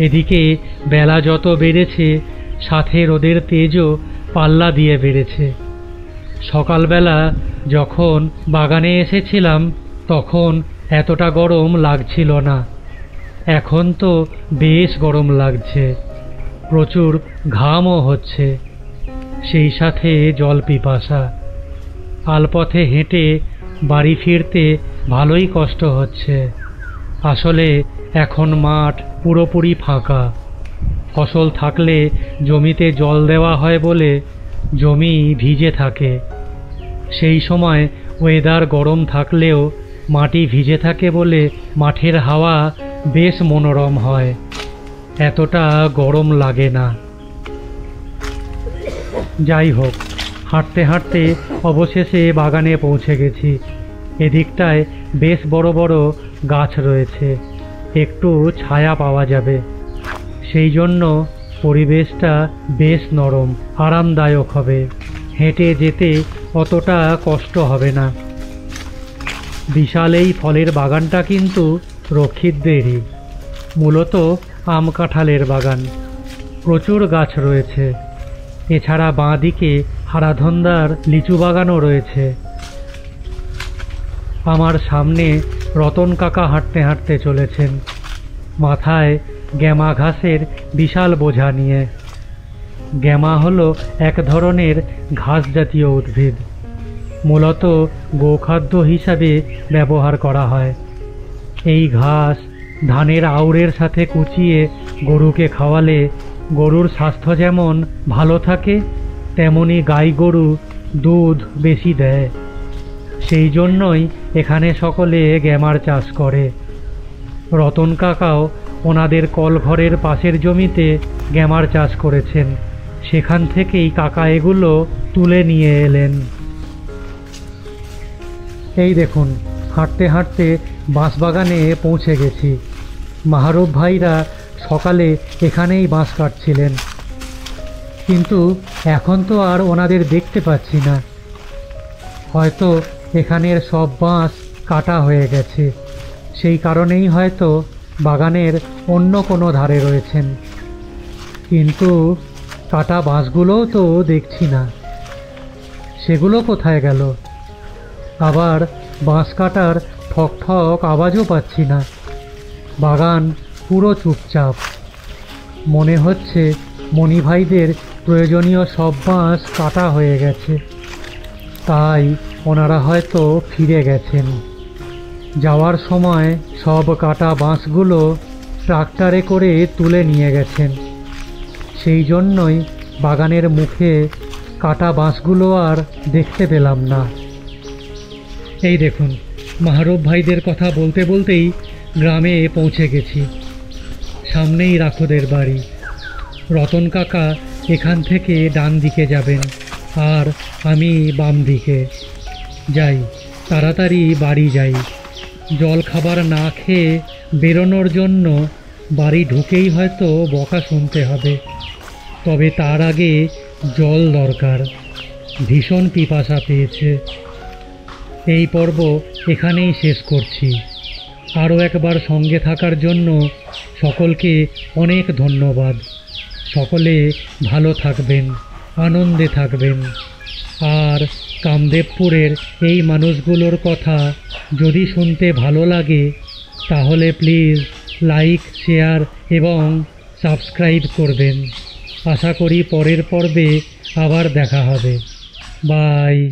A: এদিকে বেলা যত বেড়েছে সাথে রোদের তেজও পাল্লা দিয়ে বেড়েছে। সকালবেলা যখন বাগানে এসেছিলাম তখন এতটা গরম লাগছিল না, এখন তো বেশ গরম লাগছে। প্রচুর ঘামও হচ্ছে, সেই সাথে জল পিপাসা। আলপথে হেঁটে বাড়ি ফিরতে ভালোই কষ্ট হচ্ছে। আসলে এখন মাঠ পুরোপুরি ফাঁকা। ফসল থাকলে জমিতে জল দেওয়া হয় বলে জমি ভিজে থাকে। সেই সময় ওয়েদার গরম থাকলেও মাটি ভিজে থাকে বলে মাঠের হাওয়া বেশ মনোরম হয়, এতটা গরম লাগে না। যাই হোক, হাঁটতে হাঁটতে অবশেষে বাগানে পৌঁছে গেছি। এদিকটায় বেশ বড় বড় গাছ রয়েছে, একটু ছায়া পাওয়া যাবে। সেই জন্য পরিবেশটা বেশ নরম, আরামদায়ক হবে। হেঁটে যেতে অতটা কষ্ট হবে না। বিশাল এই ফলের বাগানটা কিন্তু রক্ষিতদেরই, মূলত আম কাঁঠালের বাগান। প্রচুর গাছ রয়েছে। এছাড়া বাঁ দিকে হারাধন্দার লিচু বাগানও রয়েছে। আমার সামনে রতন কাকা হাঁটতে হাঁটতে চলেছেন, মাথায় গ্যামা ঘাসের বিশাল বোঝা নিয়ে। গ্যামা হলো এক ধরনের ঘাস জাতীয় উদ্ভিদ, মূলত গোখাদ্য হিসাবে ব্যবহার করা হয়। এই ঘাস ধানের আউড়ের সাথে কুচিয়ে গরুকে খাওয়ালে গরুর স্বাস্থ্য যেমন ভালো থাকে তেমনি গাই গরু দুধ বেশি দেয়। সেই জন্যই এখানে সকলে গ্যামার চাষ করে। রতন কাকাও ওনাদের কলঘরের পাশের জমিতে গ্যামার চাষ করেছেন, সেখান থেকেই কাকা এগুলো তুলে নিয়ে এলেন। এই দেখুন, হাঁটতে হাঁটতে বাঁশবাগানে পৌঁছে গেছি। মাহরুব ভাইরা সকালে এখানেই বাঁশ কাটছিলেন, কিন্তু এখন তো আর ওনাদের দেখতে পাচ্ছি না। হয়তো এখানের সব বাঁশ কাটা হয়ে গেছে, সেই কারণেই হয়তো বাগানের অন্য কোনো ধারে রয়েছেন। কিন্তু কাটা বাঁশগুলোও তো দেখছি না, সেগুলো কোথায় গেল? আবার বাঁশ কাটার ঠক ঠক আওয়াজও পাচ্ছি না। বাগান পুরো চুপচাপ। মনে হচ্ছে মণি ভাইদের প্রয়োজনীয় সব বাঁশ কাটা হয়ে গেছে, তাই ওনারা হয়তো ফিরে গেছেন। যাওয়ার সময় সব কাটা বাঁশগুলো ট্রাক্টরে করে তুলে নিয়ে গেছেন। সেই জন্যই বাগানের মুখে কাটা বাঁশগুলো আর দেখতে পেলাম না। এই দেখুন, মাহরুব ভাইদের কথা বলতে বলতেই গ্রামে পৌঁছে গেছি। সামনেই রাখোদের বাড়ি। রতন কাকা এখান থেকে ডান দিকে যাবেন আর আমি বাম দিকে। যাই, তাড়াতাড়ি বাড়ি যাই। জল খাবার না খেয়ে বেরোনোর জন্য বাড়ি ঢুকেই হয়তো বকা শুনতে হবে, তবে তার আগে জল দরকার। ভীষণ পিপাসা পেয়েছে। এই পর্ব এখানেই শেষ করছি। আরও একবার সঙ্গে থাকার জন্য সকলকে অনেক ধন্যবাদ। সকলে ভালো থাকবেন, আনন্দে থাকবেন। আর কামদেবপুরের এই মানুষগুলোর কথা যদি শুনতে ভালো লাগে তাহলে প্লিজ লাইক, শেয়ার এবং সাবস্ক্রাইব করবেন। আশা করি পরের পর্বে আবার দেখা হবে। বাই।